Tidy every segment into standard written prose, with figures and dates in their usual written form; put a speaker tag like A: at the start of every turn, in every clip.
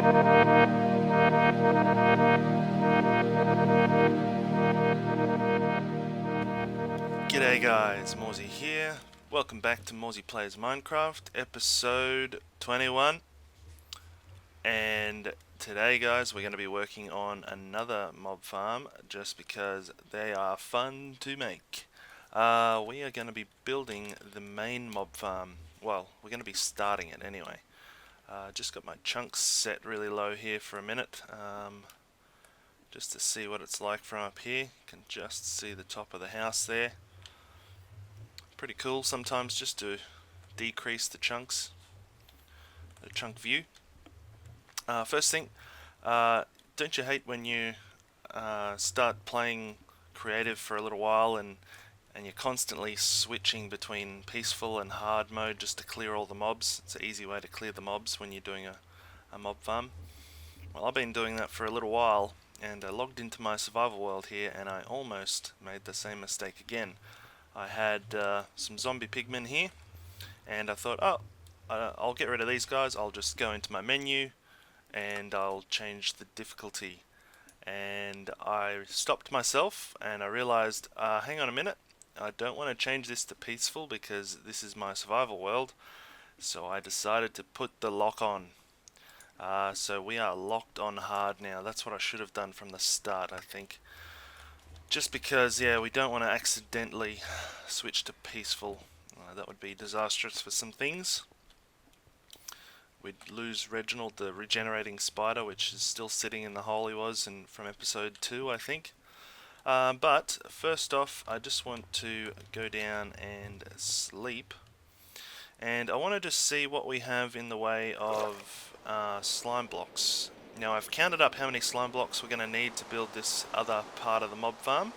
A: G'day guys, Morezy here. Welcome back to Morezy Plays Minecraft, episode 21. And today guys, we're going to be working on another mob farm, just because they are fun to make. We are going to be building the main mob farm. Well, we're going to be starting it anyway. Just got my chunks set really low here for a minute, just to see what it's like from up here. You can just see the top of the house there. Pretty cool sometimes just to decrease the chunks, the chunk view. First thing, don't you hate when you start playing creative for a little while and you're constantly switching between peaceful and hard mode just to clear all the mobs? It's an easy way to clear the mobs when you're doing a mob farm. Well, I've been doing that for a little while, and I logged into my survival world here and I almost made the same mistake again. I had some zombie pigmen here, and I thought, oh, I'll get rid of these guys. I'll just go into my menu and I'll change the difficulty. And I stopped myself and I realized, hang on a minute, I don't want to change this to peaceful because this is my survival world. So I decided to put the lock on. So we are locked on hard now. That's what I should have done from the start, I think. Just because, yeah, we don't want to accidentally switch to peaceful. That would be disastrous for some things. We'd lose Reginald, the regenerating spider, which is still sitting in the hole he was from episode 2, I think. But first off, I just want to go down and sleep. And I wanted to see what we have in the way of slime blocks. Now I've counted up how many slime blocks we're going to need to build this other part of the mob farm,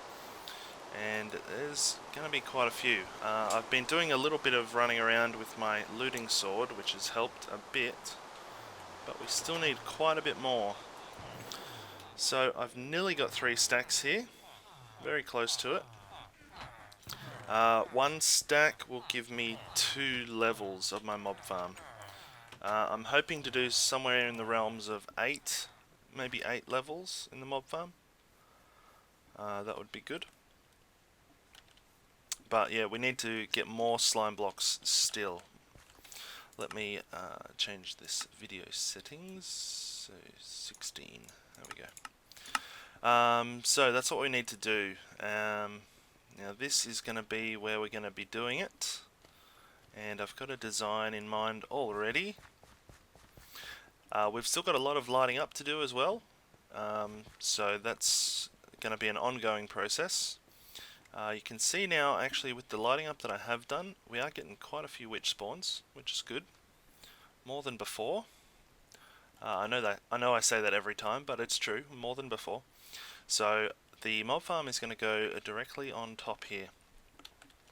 A: and there's going to be quite a few. I've been doing a little bit of running around with my looting sword, which has helped a bit, but we still need quite a bit more. So I've nearly got 3 stacks here, very close to it. 1 stack will give me 2 levels of my mob farm. I'm hoping to do somewhere in the realms of 8, maybe 8 levels in the mob farm. That would be good. But yeah, we need to get more slime blocks still. Let me change this video settings. So 16, there we go. So that's what we need to do. Now this is going to be where we're going to be doing it. And I've got a design in mind already. We've still got a lot of lighting up to do as well, so that's going to be an ongoing process. You can see now, actually, with the lighting up that I have done, we are getting quite a few witch spawns, which is good, more than before. I know I say that every time, but it's true, more than before. So the mob farm is going to go directly on top here.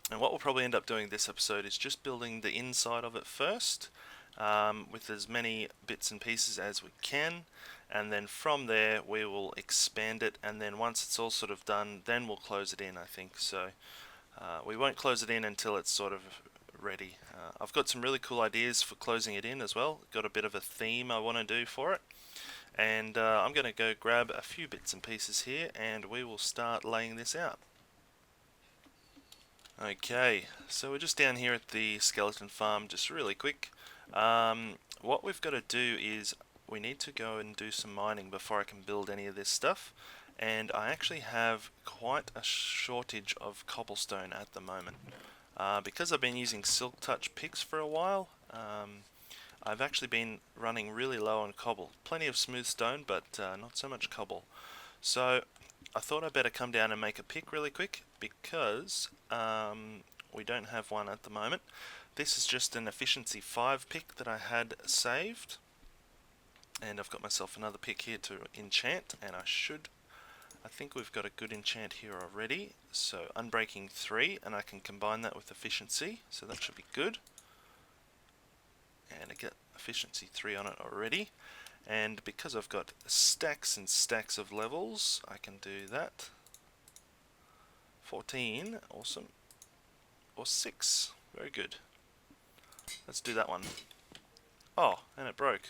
A: And what we'll probably end up doing this episode is just building the inside of it first, with as many bits and pieces as we can, and then from there we will expand it, and then once it's all sort of done, then we'll close it in, I think. So we won't close it in until it's sort of ready. I've got some really cool ideas for closing it in as well. Got a bit of a theme I want to do for it, and I'm going to go grab a few bits and pieces here and we will start laying this out. Okay, so we're just down here at the skeleton farm, just really quick. What we've got to do is we need to go and do some mining before I can build any of this stuff, and I actually have quite a shortage of cobblestone at the moment. Because I've been using silk touch picks for a while, I've actually been running really low on cobble. Plenty of smooth stone, but not so much cobble. So I thought I'd better come down and make a pick really quick, because we don't have one at the moment. This is just an efficiency 5 pick that I had saved, and I've got myself another pick here to enchant, and I think we've got a good enchant here already. So unbreaking 3, and I can combine that with efficiency, so that should be good. And I get efficiency 3 on it already, and because I've got stacks and stacks of levels, I can do that. 14, awesome. Or 6, very good. Let's do that one. Oh, and it broke.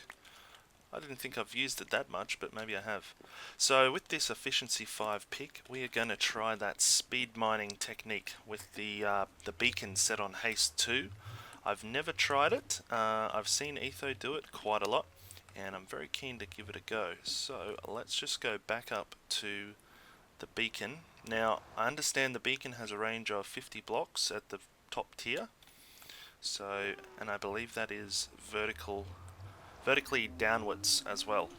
A: I didn't think I've used it that much, but maybe I have. So with this efficiency 5 pick, we are going to try that speed mining technique with the beacon set on haste 2. I've never tried it. I've seen Etho do it quite a lot, and I'm very keen to give it a go. So let's just go back up to the beacon. Now, I understand the beacon has a range of 50 blocks at the top tier. So, and I believe that is vertically downwards as well.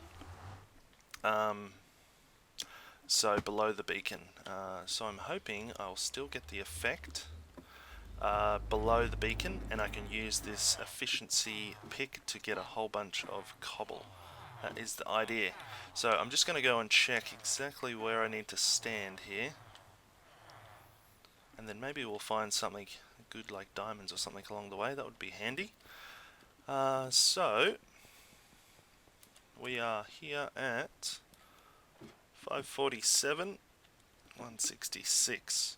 A: So below the beacon. So I'm hoping I'll still get the effect below the beacon, and I can use this efficiency pick to get a whole bunch of cobble. That is the idea. So I'm just going to go and check exactly where I need to stand here, and then maybe we'll find something good like diamonds or something along the way. That would be handy. So we are here at 547, 166.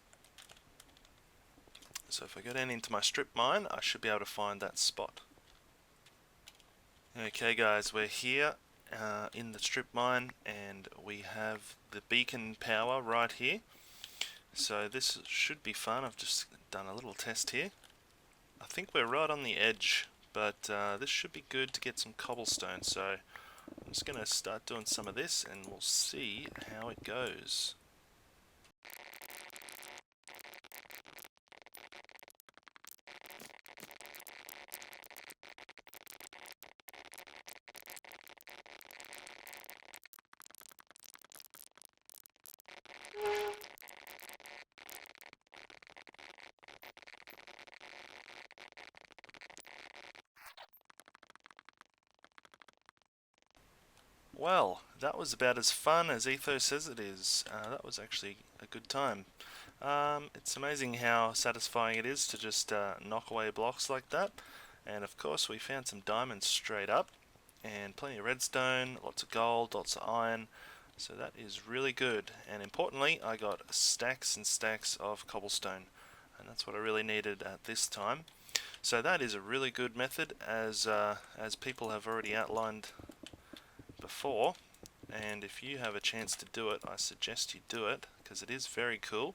A: So if I go down into my strip mine, I should be able to find that spot. Okay guys, we're here in the strip mine, and we have the beacon power right here. So this should be fun. I've just done a little test here. I think we're right on the edge, but this should be good to get some cobblestone. So I'm just going to start doing some of this, and we'll see how it goes. Well, that was about as fun as Etho says it is. That was actually a good time. It's amazing how satisfying it is to just knock away blocks like that. And of course we found some diamonds straight up, and plenty of redstone, lots of gold, lots of iron. So that is really good. And importantly, I got stacks and stacks of cobblestone, and that's what I really needed at this time. So that is a really good method, as people have already outlined before, and if you have a chance to do it, I suggest you do it, because it is very cool.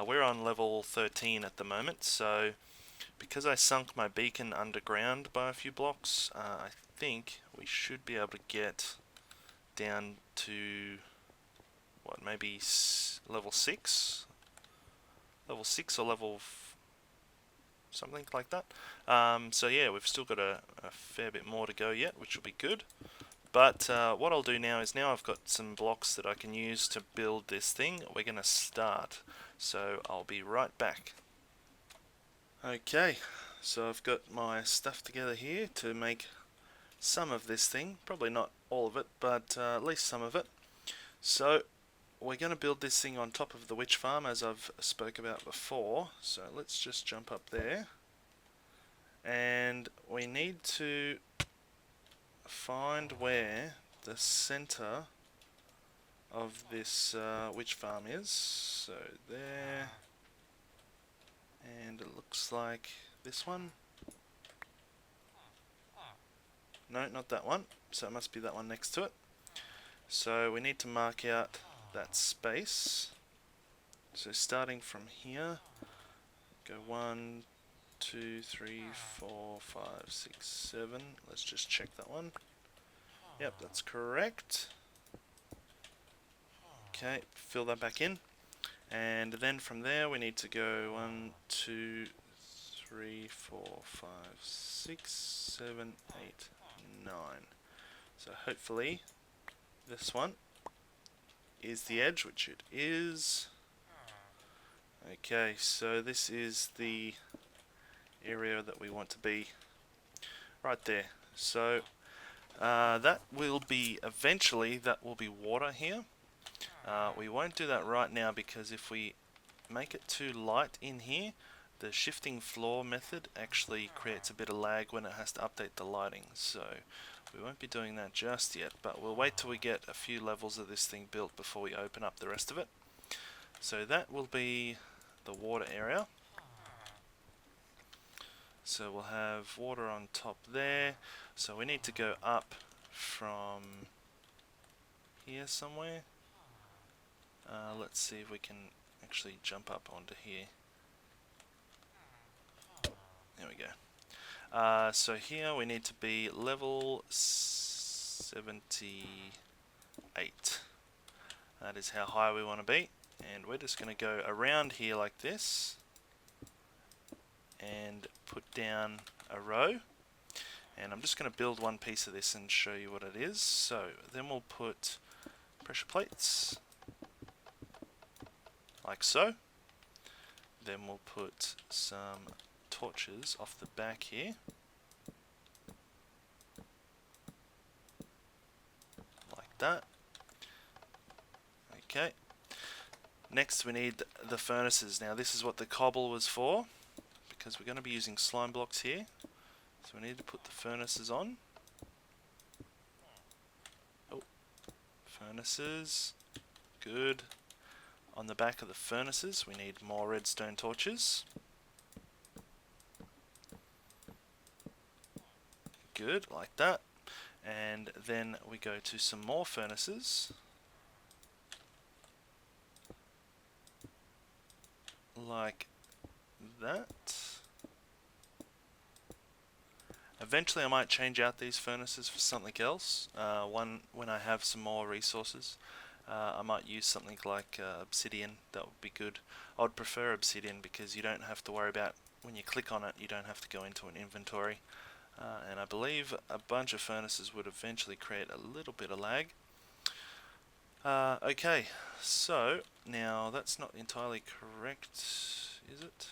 A: We're on level 13 at the moment, so because I sunk my beacon underground by a few blocks, I think we should be able to get down to, what, maybe level 6? Level 6 or level something like that. So yeah, we've still got a fair bit more to go yet, which will be good. But what I'll do now is, now I've got some blocks that I can use to build this thing, we're going to start. So I'll be right back. Okay, so I've got my stuff together here to make some of this thing. Probably not all of it, but at least some of it. So we're going to build this thing on top of the witch farm, as I've spoke about before. So let's just jump up there. And we need to find where the center of this witch farm is. So there, and it looks like this one. No, not that one, so it must be that one next to it. So we need to mark out that space. So starting from here, go 1, 2, 3, 4, 5, 6, 7. Let's just check that one. Yep, that's correct. Okay, fill that back in. And then from there we need to go 1, 2, 3, 4, 5, 6, 7, 8, 9. So hopefully this one is the edge, which it is. Okay, so this is the area that we want to be, right there. So that will be, eventually that will be water here. We won't do that right now, because if we make it too light in here, the shifting floor method actually creates a bit of lag when it has to update the lighting. So we won't be doing that just yet, but we'll wait till we get a few levels of this thing built before we open up the rest of it. So that will be the water area. So we'll have water on top there. So we need to go up from here somewhere. Let's see if we can actually jump up onto here. There we go. So here we need to be level 78. That is how high we want to be. And we're just going to go around here like this and put down a row. And I'm just going to build one piece of this and show you what it is. So then we'll put pressure plates like so. Then we'll put some torches off the back here. Like that. Okay. Next we need the furnaces. Now this is what the cobble was for, because we're going to be using slime blocks here. So we need to put the furnaces on. Oh, furnaces. Good. On the back of the furnaces we need more redstone torches. Good, like that. And then we go to some more furnaces. Like that. Eventually I might change out these furnaces for something else. When I have some more resources. I might use something like obsidian. That would be good. I would prefer obsidian because you don't have to worry about, when you click on it, you don't have to go into an inventory. And I believe a bunch of furnaces would eventually create a little bit of lag. Okay, so now that's not entirely correct, is it?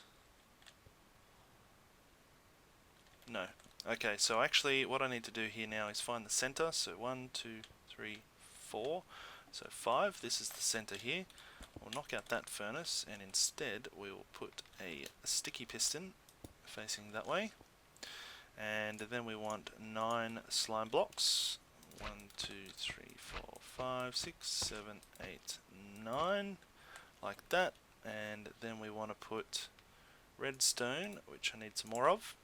A: No. Okay, so actually what I need to do here now is find the center. So 1, 2, 3, 4. So 5, this is the center here. We'll knock out that furnace and instead we will put a sticky piston facing that way. And then we want 9 slime blocks. 1, 2, 3, 4, 5, 6, 7, 8, 9. Like that. And then we want to put redstone, which I need some more of,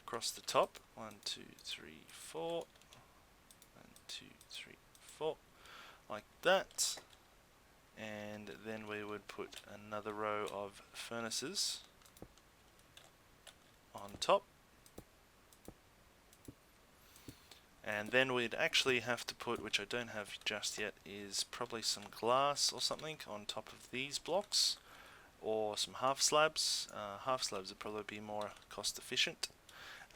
A: across the top. 1, 2, 3, 4. 1, 2, 3, 4. Like that. And then we would put another row of furnaces on top. And then we'd actually have to put, which I don't have just yet, is probably some glass or something on top of these blocks, or some half slabs. Half slabs would probably be more cost efficient.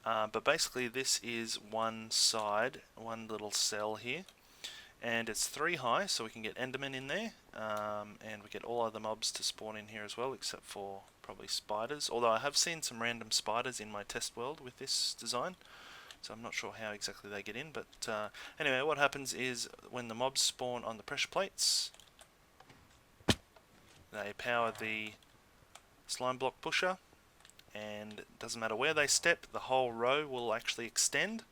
A: But basically this is one side, one little cell here, and it's 3 high, so we can get endermen in there, and we get all other mobs to spawn in here as well, except for probably spiders, although I have seen some random spiders in my test world with this design. So I'm not sure how exactly they get in, but anyway, what happens is when the mobs spawn on the pressure plates, they power the slime block pusher, and it doesn't matter where they step, the whole row will actually extend.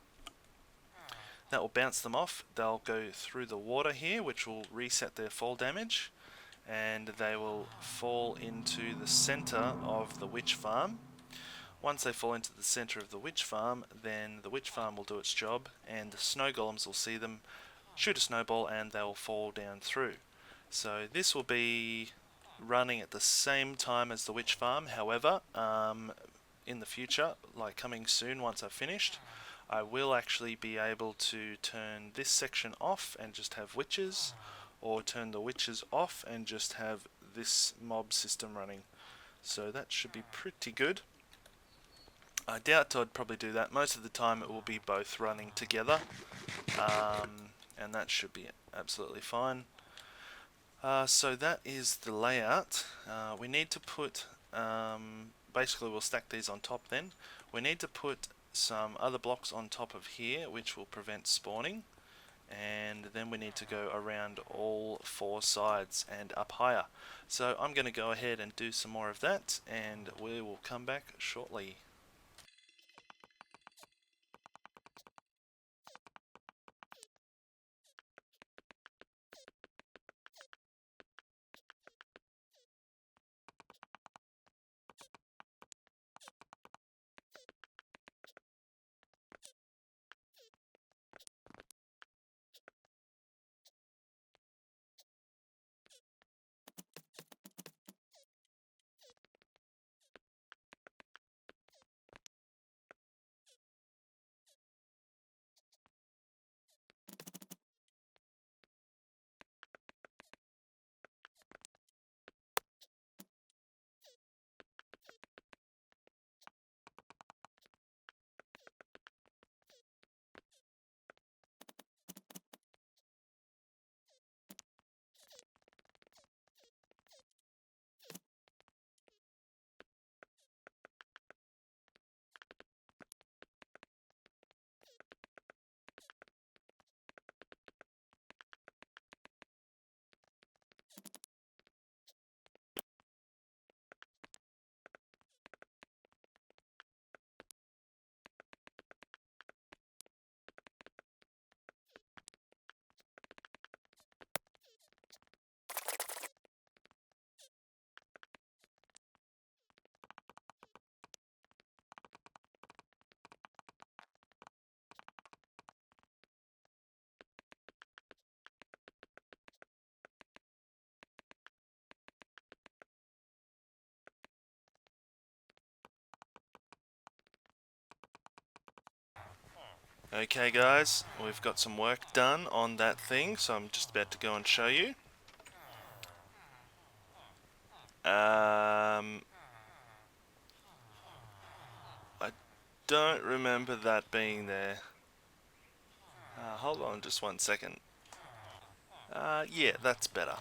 A: That will bounce them off. They'll go through the water here, which will reset their fall damage, and they will fall into the center of the witch farm. Once they fall into the center of the witch farm, then the witch farm will do its job, and the snow golems will see them, shoot a snowball, and they will fall down through. So this will be running at the same time as the witch farm. However, in the future, like coming soon once I've finished, I will actually be able to turn this section off and just have witches, or turn the witches off and just have this mob system running. So that should be pretty good. I doubt I'd probably do that. Most of the time it will be both running together, and that should be absolutely fine. So that is the layout. We need to put, basically we'll stack these on top then. We need to put some other blocks on top of here which will prevent spawning, and then we need to go around all 4 sides and up higher. So I'm going to go ahead and do some more of that, and we will come back shortly. Okay guys, we've got some work done on that thing, so I'm just about to go and show you. I don't remember that being there. Hold on just 1 second. Yeah, that's better.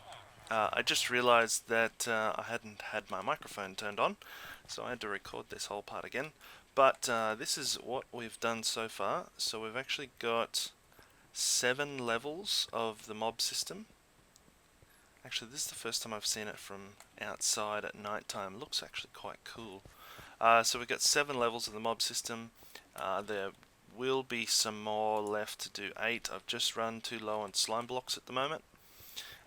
A: I just realized that I hadn't had my microphone turned on, so I had to record this whole part again. But this is what we've done so far. So we've actually got 7 levels of the mob system. Actually, this is the first time I've seen it from outside at night time. It looks actually quite cool. So we've got 7 levels of the mob system. There will be some more left to do 8. I've just run too low on slime blocks at the moment.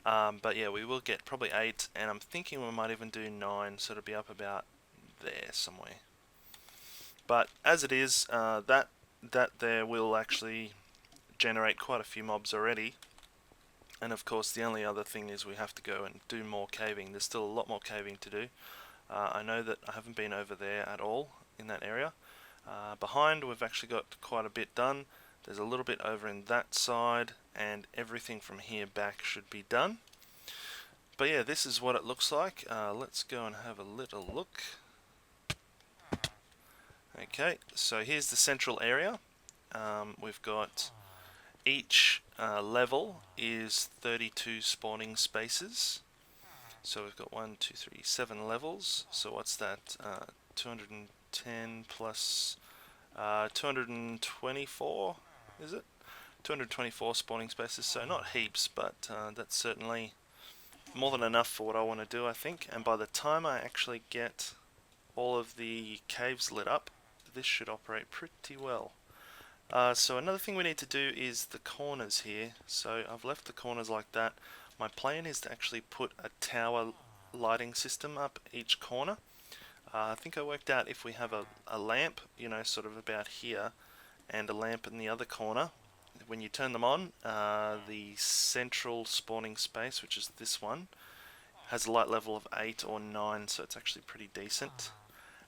A: But yeah, we will get probably 8, and I'm thinking we might even do 9, so it'll be up about there somewhere. But as it is, that there will actually generate quite a few mobs already. And of course, the only other thing is we have to go and do more caving. There's still a lot more caving to do. I know that I haven't been over there at all in that area. Behind, we've actually got quite a bit done. There's a little bit over in that side, and everything from here back should be done. But yeah, this is what it looks like. Let's go and have a little look. Okay, so here's the central area. We've got each level is 32 spawning spaces. So we've got 1, 2, 3, 7 levels. So what's that? 210 plus 224, is it? 224 spawning spaces, so not heaps, but that's certainly more than enough for what I want to do, I think. And by the time I actually get all of the caves lit up, this should operate pretty well. So another thing we need to do is the corners here. So I've left the corners like that. My plan is to actually put a tower lighting system up each corner. I think I worked out if we have a lamp, you know, sort of about here, and a lamp in the other corner, when you turn them on, the central spawning space, which is this one, has a light level of 8 or 9, so it's actually pretty decent.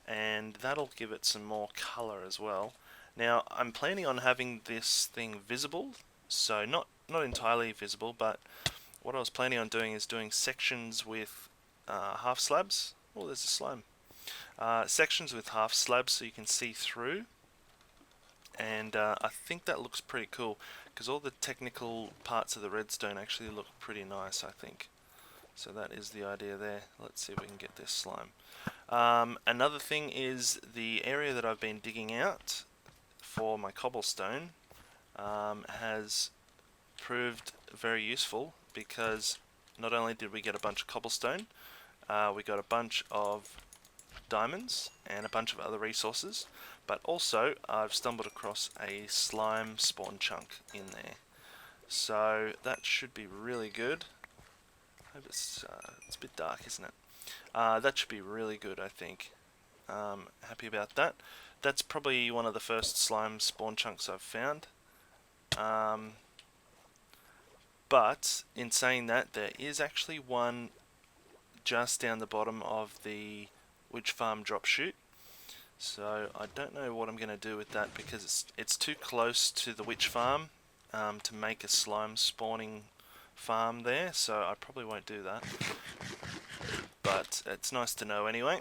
A: And that'll give it some more color as well. Now, I'm planning on having this thing visible, so not entirely visible, but what I was planning on doing is doing sections with half slabs. Oh, there's a slime. Sections with half slabs so you can see through, and I think that looks pretty cool because all the technical parts of the redstone actually look pretty nice, I think. So that is the idea there. Let's see if we can get this slime. Another thing is the area that I've been digging out for my cobblestone has proved very useful, because not only did we get a bunch of cobblestone, we got a bunch of diamonds and a bunch of other resources, but also I've stumbled across a slime spawn chunk in there, so that should be really good. I hope it's a bit dark, isn't it? That should be really good, I think. Happy about that. That's probably one of the first slime spawn chunks I've found. But in saying that, there is actually one just down the bottom of the witch farm drop chute. So I don't know what I'm going to do with that, because it's too close to the witch farm to make a slime spawning farm there, so I probably won't do that. But it's nice to know anyway.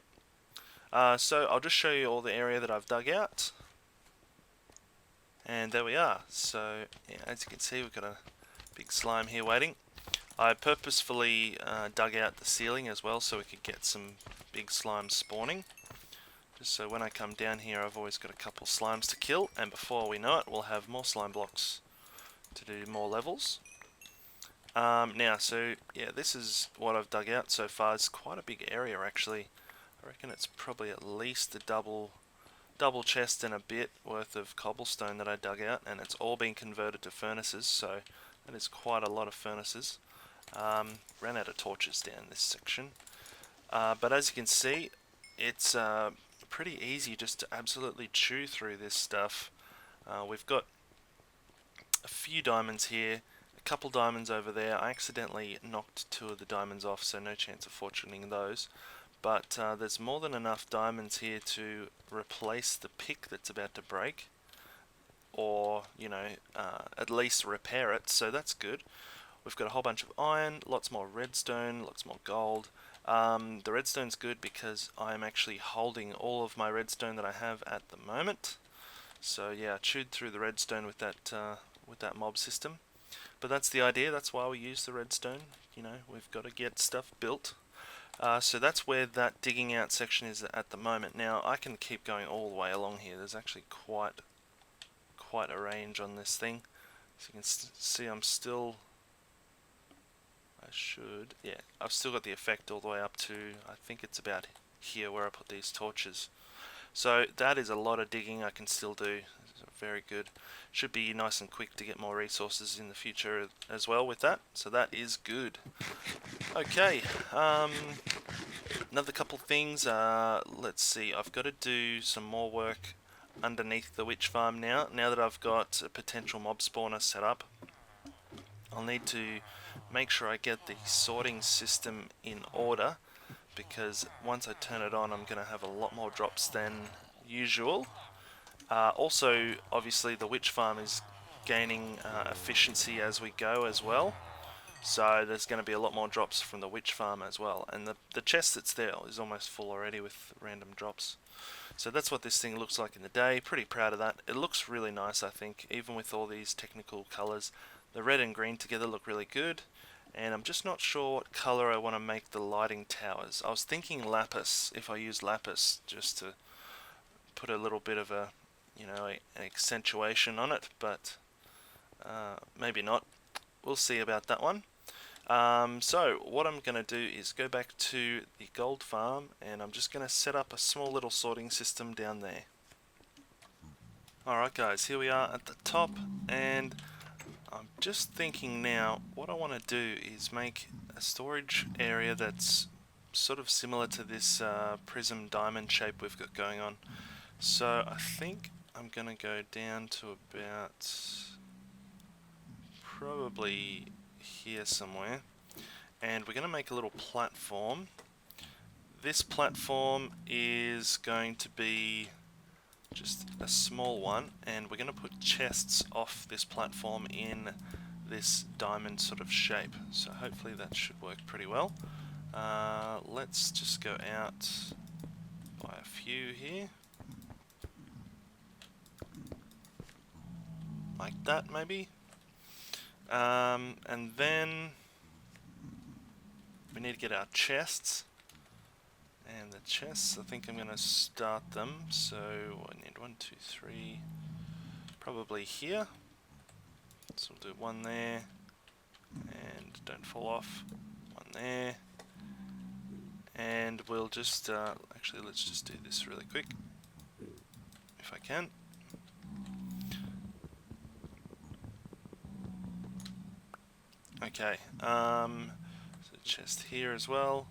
A: So I'll just show you all the area that I've dug out. And there we are. So yeah, as you can see, we've got a big slime here waiting. I purposefully dug out the ceiling as well so we could get some big slimes spawning. Just so when I come down here, I've always got a couple slimes to kill, and before we know it, we'll have more slime blocks to do more levels. Now, so yeah, this is what I've dug out so far. It's quite a big area actually. I reckon it's probably at least a double chest and a bit worth of cobblestone that I dug out, and it's all been converted to furnaces, so that is quite a lot of furnaces. Ran out of torches down this section, but as you can see, it's pretty easy just to absolutely chew through this stuff. We've got a few diamonds here, a couple diamonds over there. I accidentally knocked 2 of the diamonds off, so no chance of fortuning those. But there's more than enough diamonds here to replace the pick that's about to break. or, you know, at least repair it, so that's good. We've got a whole bunch of iron, lots more redstone, lots more gold. The redstone's good because I'm actually holding all of my redstone that I have at the moment. So yeah, I chewed through the redstone with that mob system. But that's the idea, that's why we use the redstone. You know, we've got to get stuff built. So that's where that digging out section is at the moment. Now I can keep going all the way along here. There's actually quite a range on this thing. So you can see I'm still, yeah, I've still got the effect all the way up to, I think it's about here where I put these torches. So that is a lot of digging I can still do. Very good. Should be nice and quick to get more resources in the future as well with that. So that is good. Okay, another couple things. Let's see, I've got to do some more work underneath the witch farm now. Now that I've got a potential mob spawner set up, I'll need to make sure I get the sorting system in order, because once I turn it on I'm going to have a lot more drops than usual. Also, obviously the witch farm is gaining efficiency as we go as well, so there's going to be a lot more drops from the witch farm as well, and the chest that's there is almost full already with random drops. So that's what this thing looks like in the day. Pretty proud of that. It looks really nice, I think, even with all these technical colours. The red and green together look really good, and I'm just not sure what colour I want to make the lighting towers. I was thinking lapis, if I use lapis, just to put a little bit of a, you know, an accentuation on it, but maybe not. We'll see about that one. So what I'm going to do is go back to the gold farm, and I'm just going to set up a small little sorting system down there. Alright guys, here we are at the top, and I'm just thinking now, what I want to do is make a storage area that's sort of similar to this prism diamond shape we've got going on. So I think I'm going to go down to about probably here somewhere, and we're going to make a little platform. This platform is going to be just a small one, and we're going to put chests off this platform in this diamond sort of shape, so hopefully that should work pretty well. Let's just go out by a few here, like that maybe. And then we need to get our chests, and the chests, I think I'm going to start them, so I need 1, 2, 3, probably here. So we'll do one there, and don't fall off, one there, and we'll just, actually let's just do this really quick, if I can. Okay, so chest here as well.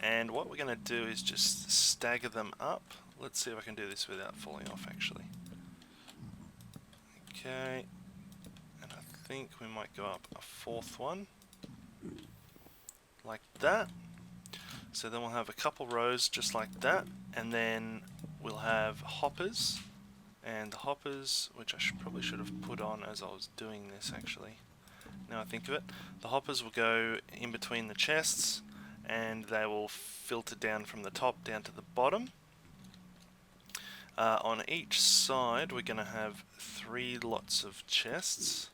A: And what we're going to do is just stagger them up. Let's see if I can do this without falling off actually. Okay, and I think we might go up a fourth one, like that. So then we'll have a couple rows just like that, and then we'll have hoppers. And the hoppers, which I probably should have put on as I was doing this actually, now I think of it, the hoppers will go in between the chests, and they will filter down from the top down to the bottom. On each side we're going to have 3 lots of chests,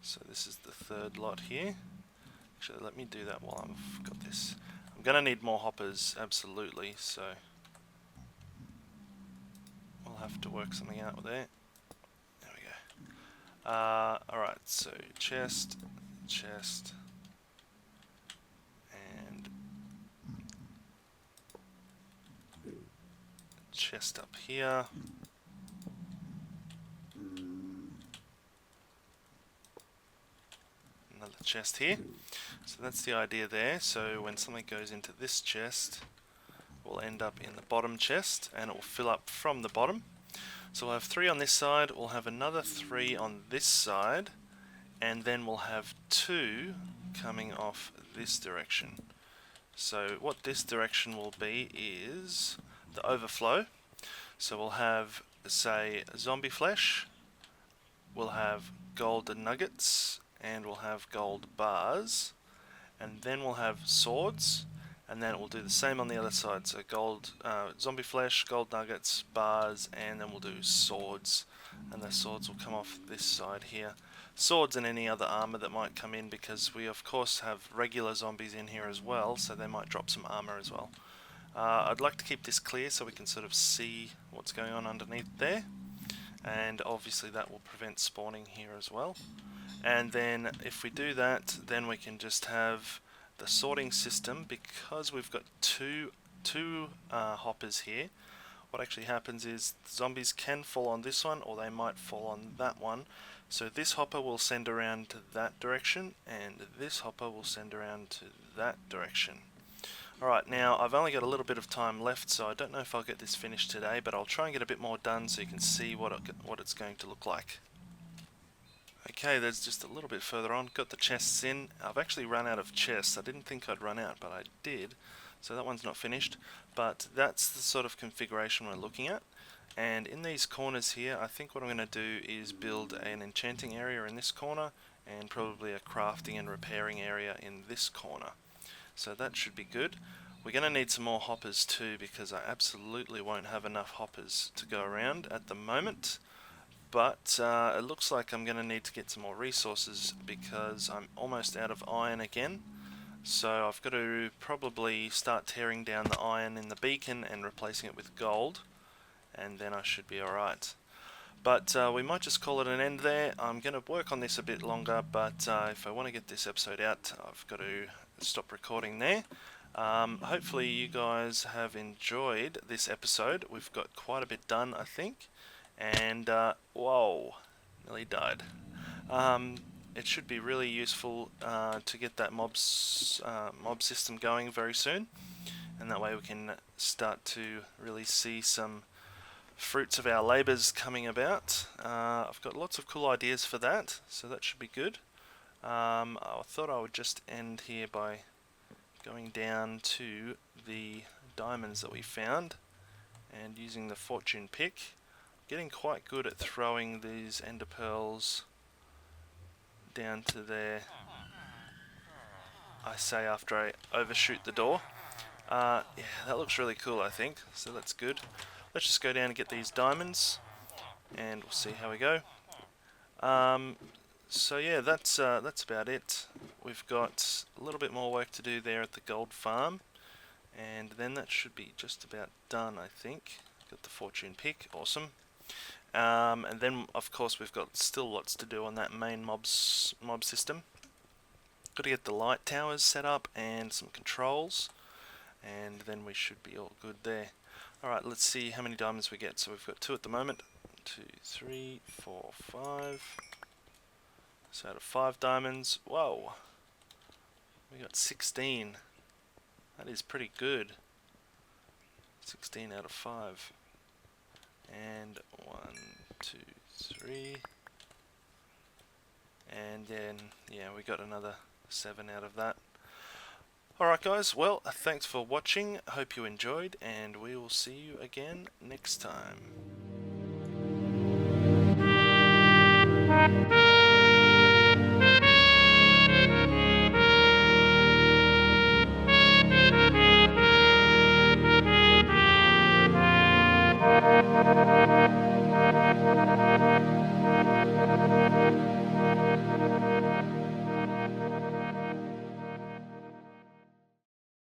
A: so this is the 3rd lot here. Actually, let me do that while I've got this. I'm going to need more hoppers, absolutely, so we'll have to work something out with there. There we go. Alright, so chest, chest, and chest up here. Another chest here. So that's the idea there. So when something goes into this chest, will end up in the bottom chest, and it will fill up from the bottom. So we'll have 3 on this side, we'll have another 3 on this side, and then we'll have 2 coming off this direction. So what this direction will be is the overflow. So we'll have say zombie flesh, we'll have gold nuggets, and we'll have gold bars, and then we'll have swords, and then we'll do the same on the other side. So gold, zombie flesh, gold nuggets, bars, and then we'll do swords, and the swords will come off this side here. Swords and any other armor that might come in, because we of course have regular zombies in here as well, so they might drop some armor as well. I'd like to keep this clear so we can sort of see what's going on underneath there, and obviously that will prevent spawning here as well. And then if we do that, then we can just have the sorting system, because we've got two hoppers here. What actually happens is zombies can fall on this one, or they might fall on that one. So this hopper will send around to that direction, and this hopper will send around to that direction. Alright, now I've only got a little bit of time left, so I don't know if I'll get this finished today, but I'll try and get a bit more done so you can see what it's going to look like. Okay, there's just a little bit further on, got the chests in. I've actually run out of chests. I didn't think I'd run out, but I did. So that one's not finished, but that's the sort of configuration we're looking at. And in these corners here, I think what I'm going to do is build an enchanting area in this corner, and probably a crafting and repairing area in this corner. So that should be good. We're going to need some more hoppers too, because I absolutely won't have enough hoppers to go around at the moment. But it looks like I'm going to need to get some more resources, because I'm almost out of iron again. So I've got to probably start tearing down the iron in the beacon and replacing it with gold, and then I should be alright. But we might just call it an end there. I'm going to work on this a bit longer, but if I want to get this episode out, I've got to stop recording there. Hopefully you guys have enjoyed this episode. We've got quite a bit done, I think. And, whoa, nearly died. It should be really useful to get that mob system going very soon. And that way we can start to really see some fruits of our labours coming about. I've got lots of cool ideas for that, so that should be good. I thought I would just end here by going down to the diamonds that we found and using the fortune pick. Getting quite good at throwing these ender pearls down to there, I say, after I overshoot the door. Yeah, that looks really cool, I think, so that's good. Let's just go down and get these diamonds, and we'll see how we go. So yeah, that's about it. We've got a little bit more work to do there at the gold farm, and then that should be just about done, I think. Got the fortune pick, awesome. And then of course we've got still lots to do on that main mob system. Got to get the light towers set up and some controls, and then we should be all good there. Alright, let's see how many diamonds we get. So we've got 2 at the moment. 2, 3, 4, 5. So out of 5 diamonds, whoa, we got 16. That is pretty good. 16 out of 5. And 1, 2, 3. And then, yeah, we got another 7 out of that. Alright guys, well, thanks for watching, hope you enjoyed, and we will see you again next time.